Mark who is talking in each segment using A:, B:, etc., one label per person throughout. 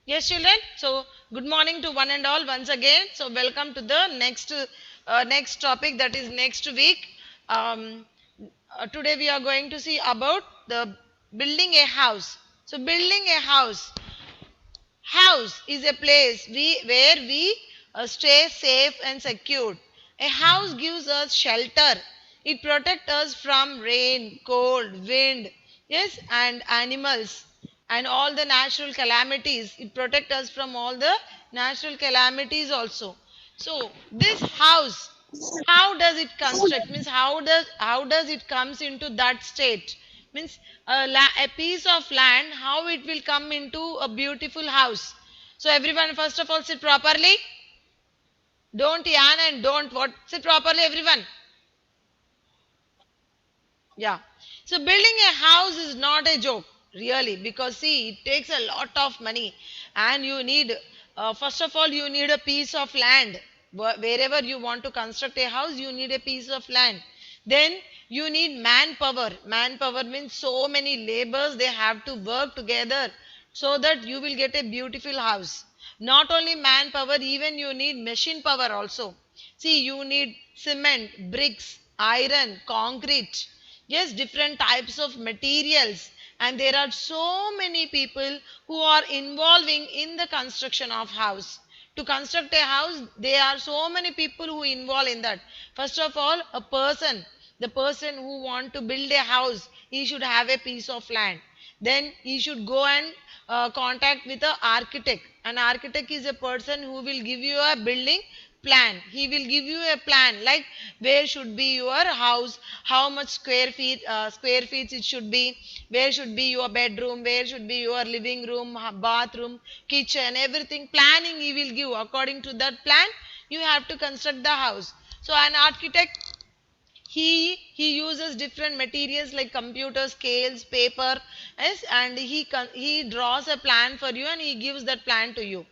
A: Yes, children. So, good morning to one and all once again. So, welcome to the next topic, that is next week. Um, Today we are going to see about the building a house. So, building a house is a place where we stay safe and secure. A house gives us shelter. It protects us from rain, cold, wind, yes, and animals and all the natural calamities. It protects us from all the natural calamities also. So this house, how does it construct? Means how does it comes into that state? Means a piece of land, how it will come into a beautiful house. So everyone, first of all, sit properly. Don't yawn and don't what, sit properly everyone. Yeah. So building a house is not a joke, really, because see, it takes a lot of money, and you need, first of all, you need a piece of land. Wherever you want to construct a house, you need a piece of land. Then you need manpower. Manpower means so many labors, they have to work together so that you will get a beautiful house. Not only manpower, even you need machine power also. See, you need cement, bricks, iron, concrete. Yes, different types of materials. And there are so many people who are involving in the construction of house. To construct a house, there are so many people who involve in that. First of all, the person who want to build a house, he should have a piece of land. Then he should go and contact with a architect. An architect is a person who will give you a building plan. He will give you a plan like where should be your house, how much square feet it should be, where should be your bedroom, where should be your living room, bathroom, kitchen, everything. Planning he will give. According to that plan, you have to construct the house. So an architect, he uses different materials like computer scales, paper, yes, and he draws a plan for you and he gives that plan to you.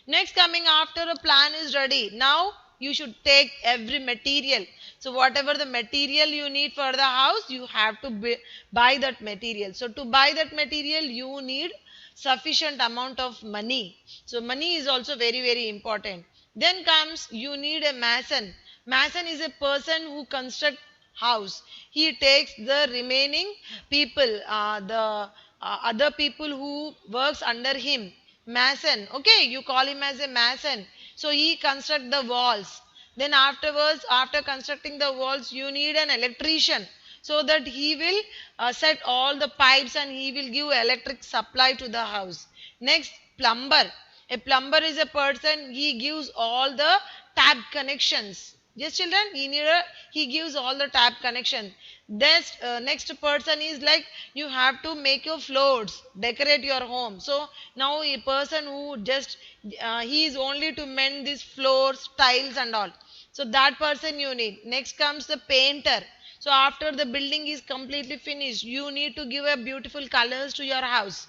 A: Next, coming after a plan is ready, now you should take every material. So whatever the material you need for the house, you have to buy that material. So to buy that material, you need sufficient amount of money. So money is also very very important. Then comes, you need a mason. Mason is a person who construct house. He takes the remaining people, the other people who works under him. Mason, okay, you call him as a mason. So he construct the walls. Then afterwards, after constructing the walls, you need an electrician so that he will set all the pipes and he will give electric supply to the house. Next, plumber. A plumber is a person, he gives all the tap connections. Yes, children, he gives all the tap connection. This next person is like, you have to make your floors, decorate your home. So now a person who just he is only to mend these floors, tiles and all. So that person you need. Next comes the painter. So after the building is completely finished, you need to give a beautiful colors to your house.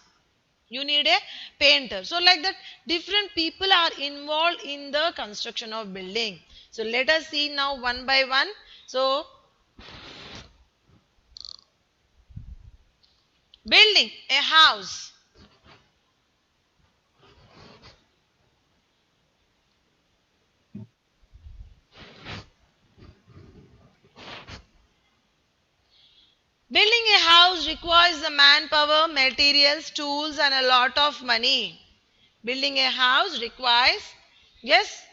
A: You need a painter. So like that, different people are involved in the construction of building. So let us see now one by one. So building a house. Building a house requires the manpower, materials, tools and a lot of money. Building a house requires, yes,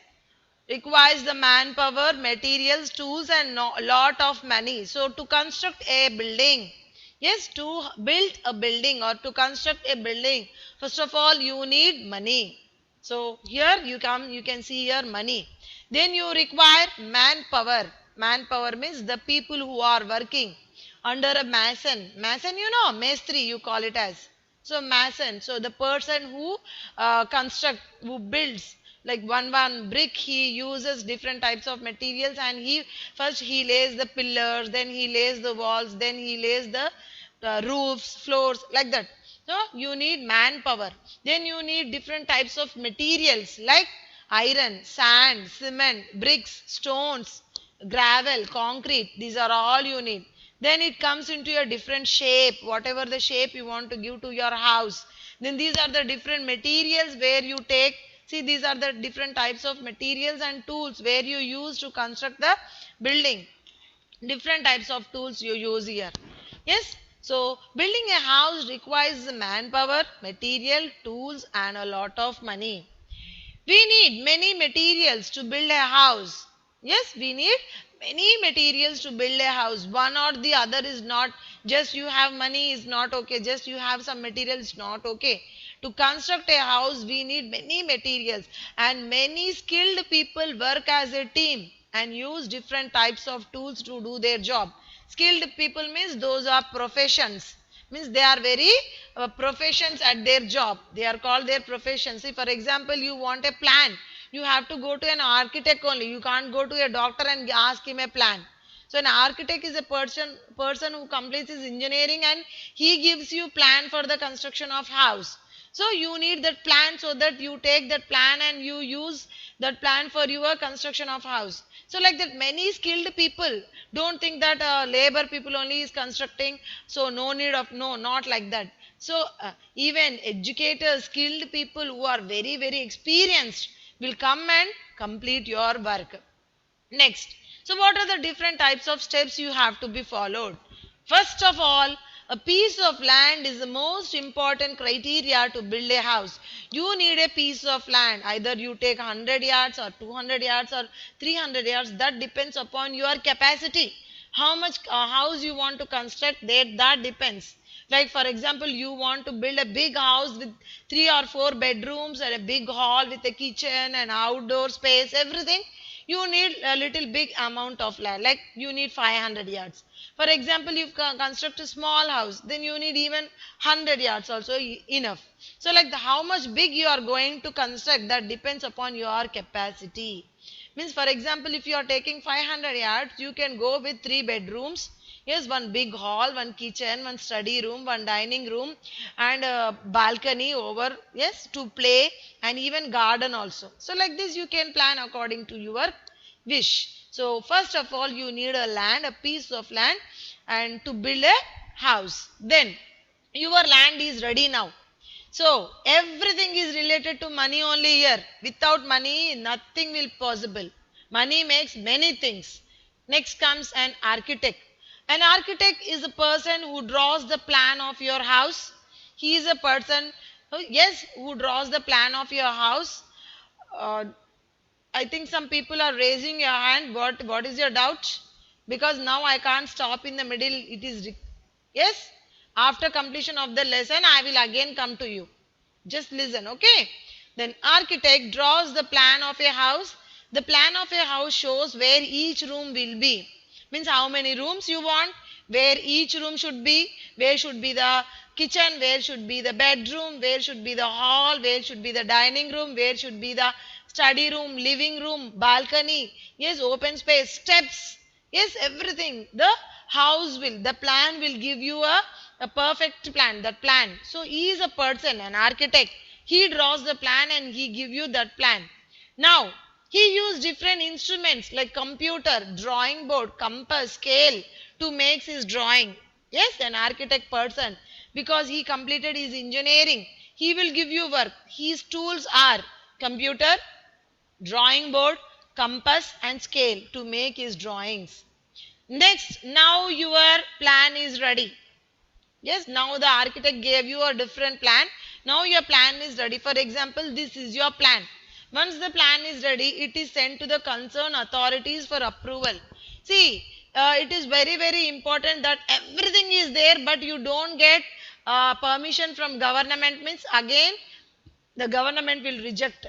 A: requires the manpower, materials, tools and a lot of money. So to construct a building, yes, to build a building or to construct a building, first of all you need money. So here you can see here money. Then you require manpower. Manpower means the people who are working under a mason. Mason, you know, mestri you call it as. So mason, so the person who who builds like one brick, he uses different types of materials and he lays the pillars, then he lays the walls, then he lays the roofs, floors, like that. So you need manpower. Then you need different types of materials like iron, sand, cement, bricks, stones, gravel, concrete. These are all you need. Then it comes into a different shape, whatever the shape you want to give to your house. Then these are the different materials where you take. See, these are the different types of materials and tools where you use to construct the building. Different types of tools you use here. Yes. So building a house requires manpower, material, tools and a lot of money. We need many materials to build a house. Yes, we need many materials to build a house. One or the other is not. Just you have money is not okay. Just you have some materials is not okay. To construct a house, we need many materials, and many skilled people work as a team and use different types of tools to do their job. Skilled people means those are professions, means they are very professions at their job. They are called their professions. See, for example, you want a plan, you have to go to an architect only. You can't go to a doctor and ask him a plan. So an architect is a person who completes his engineering, and he gives you plan for the construction of house. So you need that plan, so that you take that plan and you use that plan for your construction of house. So like that, many skilled people. Don't think that labor people only is constructing, so no need of, no, not like that. So even educators, skilled people who are very very experienced will come and complete your work. Next, so what are the different types of steps you have to be followed? First of all, a piece of land is the most important criteria to build a house. You need a piece of land. Either you take 100 yards or 200 yards or 300 yards. That depends upon your capacity. How much house you want to construct, that depends. Like for example, you want to build a big house with 3 or 4 bedrooms and a big hall with a kitchen and outdoor space, everything. You need a little big amount of land, like you need 500 yards. For example, you construct a small house, then you need even 100 yards also enough. So like how much big you are going to construct, that depends upon your capacity. Means for example, if you are taking 500 yards, you can go with 3 bedrooms. Yes, one big hall, one kitchen, one study room, one dining room, and a balcony over, yes, to play, and even garden also. So like this you can plan according to your wish. So first of all, you need a land, a piece of land, and to build a house. Then your land is ready now. So everything is related to money only here. Without money, nothing will possible. Money makes many things. Next comes an architect. An architect is a person who draws the plan of your house. He is a person, yes, who draws the plan of your house. Uh, I think some people are raising your hand. What is your doubt? Because now I can't stop in the middle. It is yes. After completion of the lesson, I will again come to you. Just listen, okay? Then architect draws the plan of a house. The plan of a house shows where each room will be. Means how many rooms you want, where each room should be, where should be the kitchen, where should be the bedroom, where should be the hall, where should be the dining room, where should be the study room, living room, balcony, yes, open space, steps, yes, everything. The house will, the plan will give you a perfect plan, that plan. So he is a person, an architect. He draws the plan and he give you that plan. Now, he used different instruments like computer, drawing board, compass, scale to make his drawing. Yes, an architect person, because he completed his engineering. He will give you work. His tools are computer, drawing board, compass and scale to make his drawings. Next, now your plan is ready. Yes, now the architect gave you a different plan. Now your plan is ready. For example, this is your plan. Once the plan is ready, it is sent to the concerned authorities for approval. See, it is very very important that everything is there, but you don't get permission from government, means again the government will reject.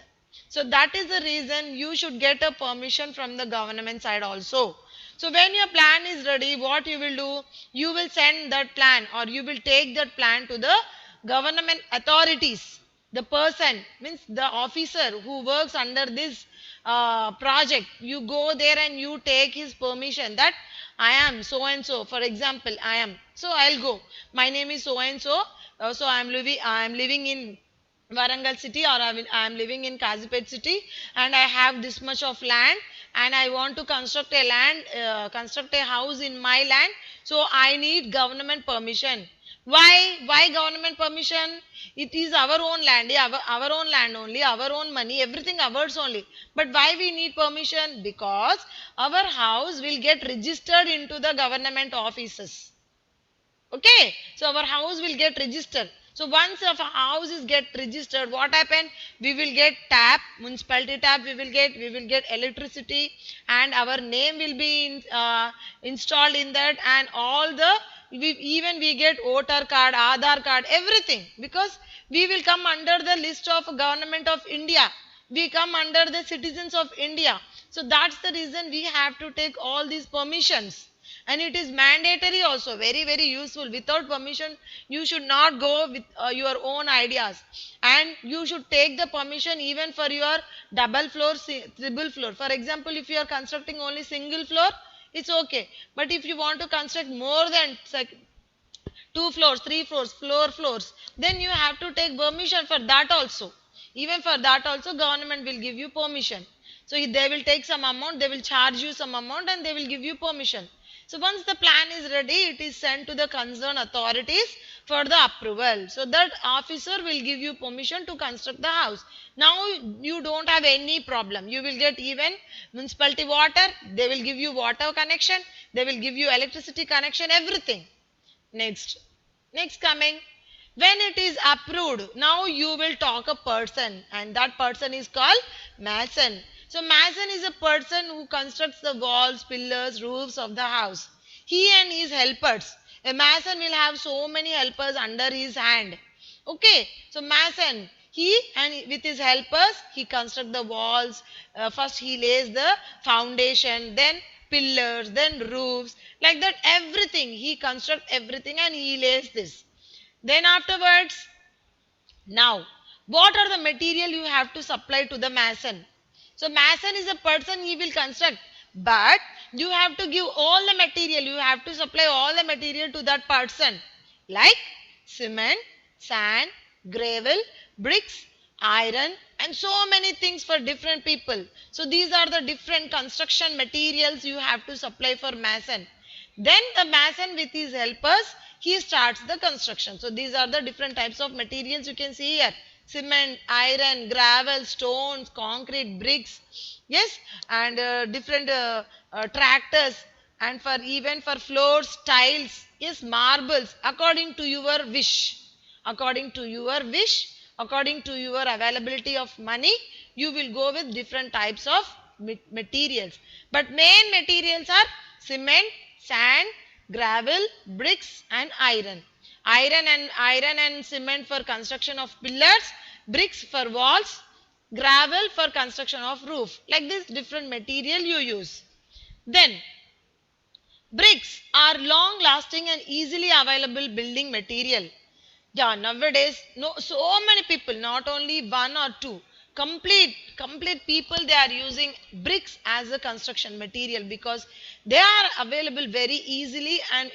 A: So that is the reason you should get a permission from the government side also. So when your plan is ready, what you will do? You will send that plan, or you will take that plan to the government authorities. The person, means the officer who works under this project, you go there and you take his permission that I am so and so. For example, I am. So I'll go. My name is so and so. So I am living in Warangal city, or I am living in Kazipet city, and I have this much of land, and I want to construct a house in my land. So I need government permission. Why government permission? It is our own land, yeah, our own land only, our own money, everything ours only. But why we need permission? Because our house will get registered into the government offices. Okay, so our house will get registered. So once our house is get registered, what happen? We will get tap, municipality tap. We will get electricity, and our name will be installed in that, and all the even we get voter card, Aadhaar card, everything, because we will come under the list of government of India. We come under the citizens of India. So that's the reason we have to take all these permissions, and it is mandatory also, very useful. Without permission you should not go with your own ideas, and you should take the permission even for your double floor, triple floor. For example, if you are constructing only single floor, it's okay, but if you want to construct more than two floors, three floors, floors, then you have to take permission for that also. Even for that also government will give you permission. So if they will take some amount, they will charge you some amount, and they will give you permission. So once the plan is ready, it is sent to the concerned authorities for the approval. So that officer will give you permission to construct the house. Now you don't have any problem. You will get even municipality water, they will give you water connection, they will give you electricity connection, everything. Next. Next coming. When it is approved, now you will talk a person, and that person is called mason. So mason is a person who constructs the walls, pillars, roofs of the house. He and his helpers. A mason will have so many helpers under his hand. Okay. So mason, he and with his helpers, he construct the walls. First he lays the foundation, then pillars, then roofs, like that everything. He construct everything and he lays this. Then afterwards, now, what are the material you have to supply to the mason? So mason is a person, he will construct, but you have to give all the material, you have to supply all the material to that person, like cement, sand, gravel, bricks, iron, and so many things for different people. So these are the different construction materials you have to supply for mason. Then the mason with his helpers, he starts the construction. So these are the different types of materials you can see here. Cement, iron, gravel, stones, concrete, bricks. Yes, and different tractors, and for even for floors, tiles. Yes, marbles, according to your wish. According to your wish, according to your availability of money, you will go with different types of materials. But main materials are cement, sand, gravel, bricks, and iron. Iron and cement for construction of pillars, bricks for walls, gravel for construction of roof. Like this different material you use. Then bricks are long lasting and easily available building material. Yeah, nowadays, no, so many people, not only one or two, complete people, they are using bricks as a construction material, because they are available very easily, and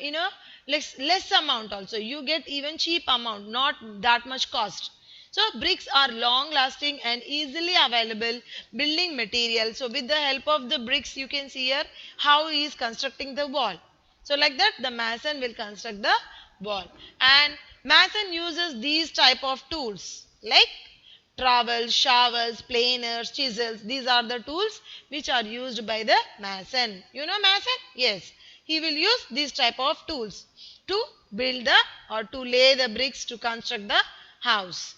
A: less amount also. You get even cheap amount, not that much cost. So bricks are long lasting and easily available building material. So with the help of the bricks, you can see here how he is constructing the wall. So like that, the mason will construct the wall. And mason uses these type of tools like trowels, shovels, planers, chisels. These are the tools which are used by the mason. You know mason? Yes. He will use these type of tools to build the or to lay the bricks to construct the house.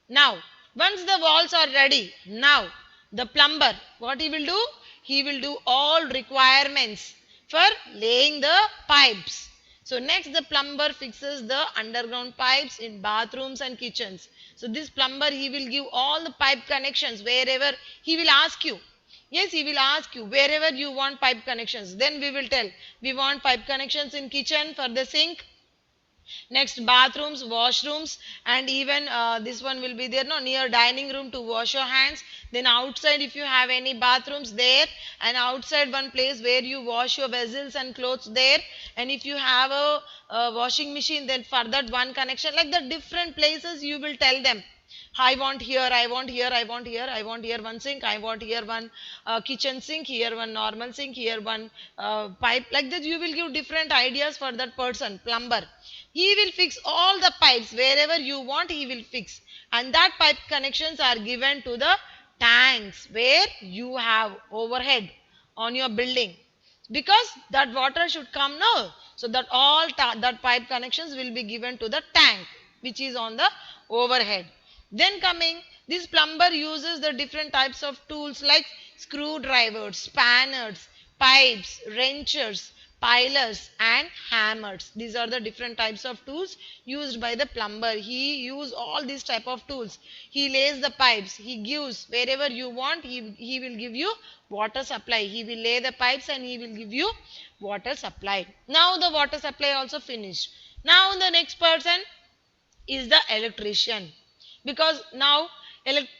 A: Now, once the walls are ready, now the plumber, what he will do? He will do all requirements for laying the pipes. So next the plumber fixes the underground pipes in bathrooms and kitchens. So this plumber, he will give all the pipe connections wherever he will ask you. Yes, he will ask you wherever you want pipe connections. Then we will tell we want pipe connections in kitchen for the sink. Next bathrooms, washrooms, and even this one will be there no near dining room to wash your hands. Then outside if you have any bathrooms there, and outside one place where you wash your vessels and clothes there. And if you have a washing machine, then for that one connection, like the different places you will tell them. I want here, I want here, I want here, I want here one sink, I want here one kitchen sink, here one normal sink, here one pipe. Like that, you will give different ideas for that person, plumber. He will fix all the pipes wherever you want, he will fix. And that pipe connections are given to the tanks where you have overhead on your building, because that water should come now, so that all that pipe connections will be given to the tank which is on the overhead. Then coming, this plumber uses the different types of tools like screwdrivers, spanners, pipes, wrenches, pilers and hammers. These are the different types of tools used by the plumber. He use all these type of tools. He lays the pipes, he gives wherever you want, he will give you water supply. He will lay the pipes and he will give you water supply. Now the water supply also finished. Now the next person is the electrician, because now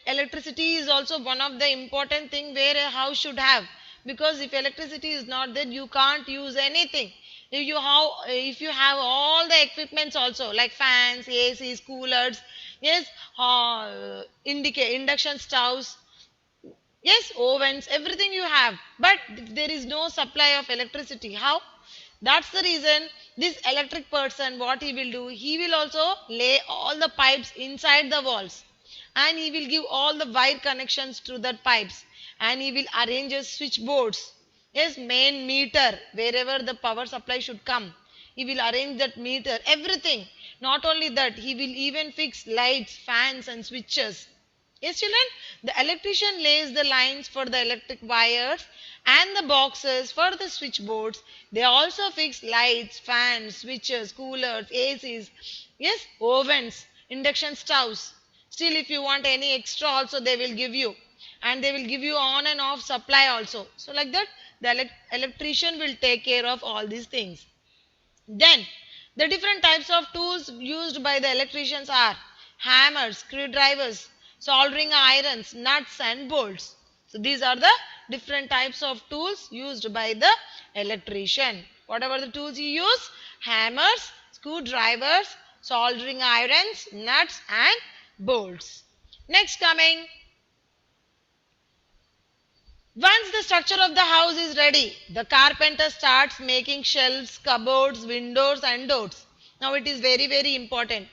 A: electricity is also one of the important thing where a house should have, because if electricity is not there, you can't use anything. If you have all the equipments also like fans, ACs, coolers, yes, induction stoves, yes, ovens, everything you have, but there is no supply of electricity. How? That's the reason this electric person, what he will do, he will also lay all the pipes inside the walls, and he will give all the wire connections to that pipes, and he will arrange a switchboards. Yes, main meter, wherever the power supply should come. He will arrange that meter, everything. Not only that, he will even fix lights, fans and switches. Yes, children, the electrician lays the lines for the electric wires and the boxes for the switchboards. They also fix lights, fans, switches, coolers, ACs, yes, ovens, induction stoves. Still, if you want any extra also, they will give you. And they will give you on and off supply also. So like that, the electrician will take care of all these things. Then, the different types of tools used by the electricians are hammers, screwdrivers, soldering irons, nuts and bolts. So, these are the different types of tools used by the electrician. Whatever the tools you use, hammers, screwdrivers, soldering irons, nuts and bolts. Next coming, once the structure of the house is ready, the carpenter starts making shelves, cupboards, windows and doors. Now it is very, very important.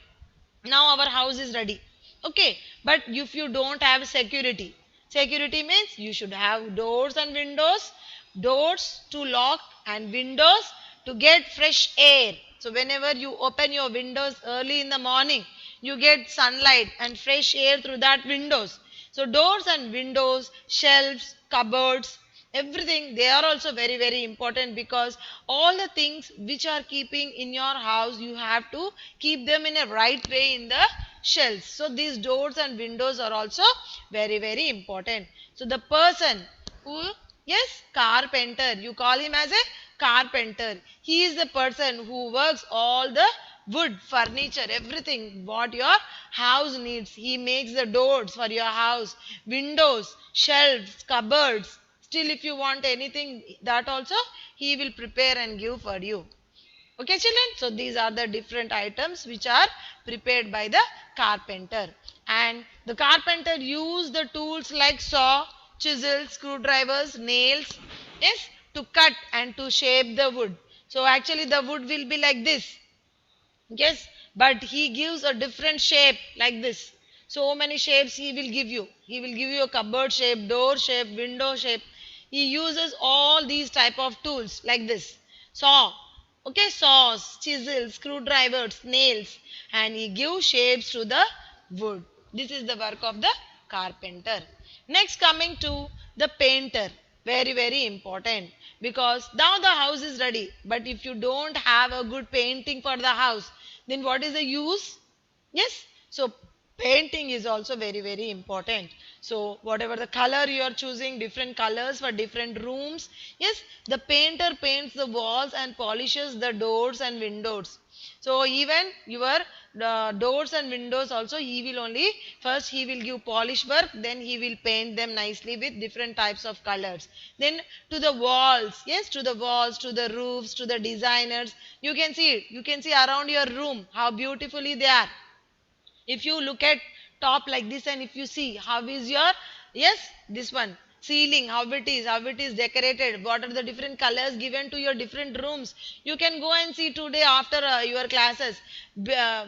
A: Now our house is ready. Okay, but if you don't have security, security means you should have doors and windows, doors to lock and windows to get fresh air. So whenever you open your windows early in the morning, you get sunlight and fresh air through that windows. So doors and windows, shelves, cupboards, everything, they are also very, very important, because all the things which are keeping in your house, you have to keep them in a right way in the shelves. So these doors and windows are also very, very important. So the person who, yes, carpenter, you call him as a carpenter. He is the person who works all the wood, furniture, everything what your house needs. He makes the doors for your house, windows, shelves, cupboards. Still, if you want anything, that also he will prepare and give for you. Okay, children? So, these are the different items which are prepared by the carpenter. And the carpenter use the tools like saw, chisel, screwdrivers, nails, yes, to cut and to shape the wood. So, actually the wood will be like this. Yes, but he gives a different shape like this. So many shapes he will give you. He will give you a cupboard shape, door shape, window shape. He uses all these type of tools like this. Saw, okay, saws, chisels, screwdrivers, nails, and he gives shapes to the wood. This is the work of the carpenter. Next coming to the painter. Very, very important, because now the house is ready. But if you don't have a good painting for the house, then what is the use? Yes. So painting is also very, very important. So whatever the color you are choosing, different colors for different rooms. Yes, the painter paints the walls and polishes the doors and windows. So even your doors and windows also, he will only first he will give polish work, then he will paint them nicely with different types of colors. Then to the walls, yes, to the walls, to the roofs, to the designers, you can see around your room how beautifully they are. If you look at top like this, and if you see how is your, yes, this one ceiling, how it is decorated, what are the different colors given to your different rooms. You can go and see today after your classes,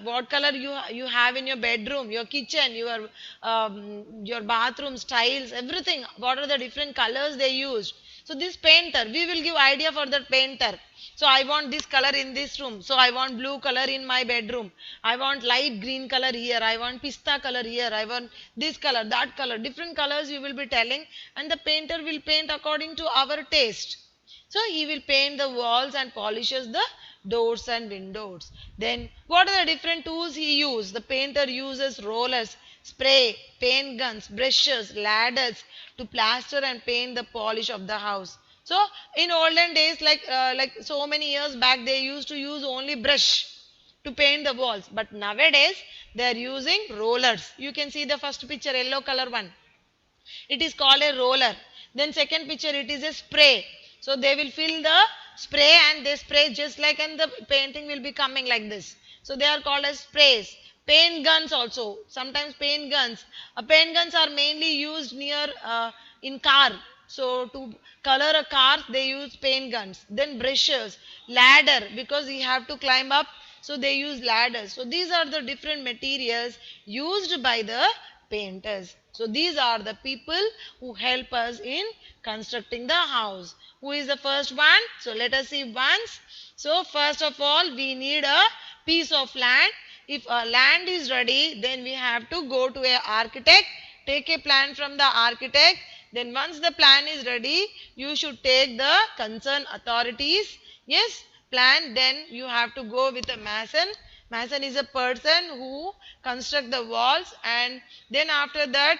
A: what color you have in your bedroom, your kitchen, your bathroom styles, everything, what are the different colors they used. So this painter, we will give idea for that painter. So I want this color in this room. So I want blue color in my bedroom. I want light green color here. I want pista color here. I want this color, that color. Different colors you will be telling, and the painter will paint according to our taste. So he will paint the walls and polishes the doors and windows. Then what are the different tools he uses? The painter uses rollers, spray, paint guns, brushes, ladders to plaster and paint the polish of the house. So in olden days, like so many years back, they used to use only brush to paint the walls. But nowadays they are using rollers. You can see the first picture, yellow color one. It is called a roller. Then second picture, it is a spray. So they will fill the spray and they spray just like, and the painting will be coming like this. So they are called as sprays. Paint guns also. Sometimes paint guns. Paint guns are mainly used near in car. So to color a car, they use paint guns. Then brushes, ladder, because you have to climb up. So they use ladders. So these are the different materials used by the painters. So these are the people who help us in constructing the house. Who is the first one? So let us see once. So first of all, we need a piece of land. If a land is ready, then we have to go to a architect, take a plan from the architect. Then once the plan is ready, you should take the concerned authorities. Yes, plan. Then you have to go with a mason. Mason is a person who construct the walls, and then after that,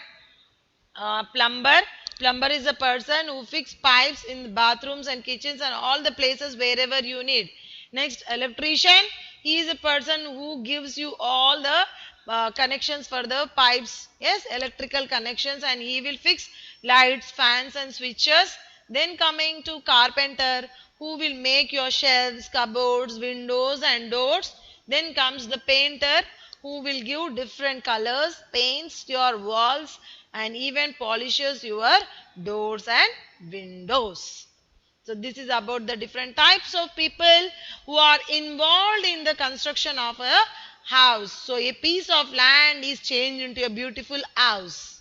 A: plumber is a person who fix pipes in bathrooms and kitchens and all the places wherever you need. Next, electrician, he is a person who gives you all the connections for the pipes, yes, electrical connections, and he will fix lights, fans and switches. Then coming to carpenter, who will make your shelves, cupboards, windows and doors. Then comes the painter, who will give different colors, paints your walls, and even polishes your doors and windows. So this is about the different types of people who are involved in the construction of a house. So a piece of land is changed into a beautiful house.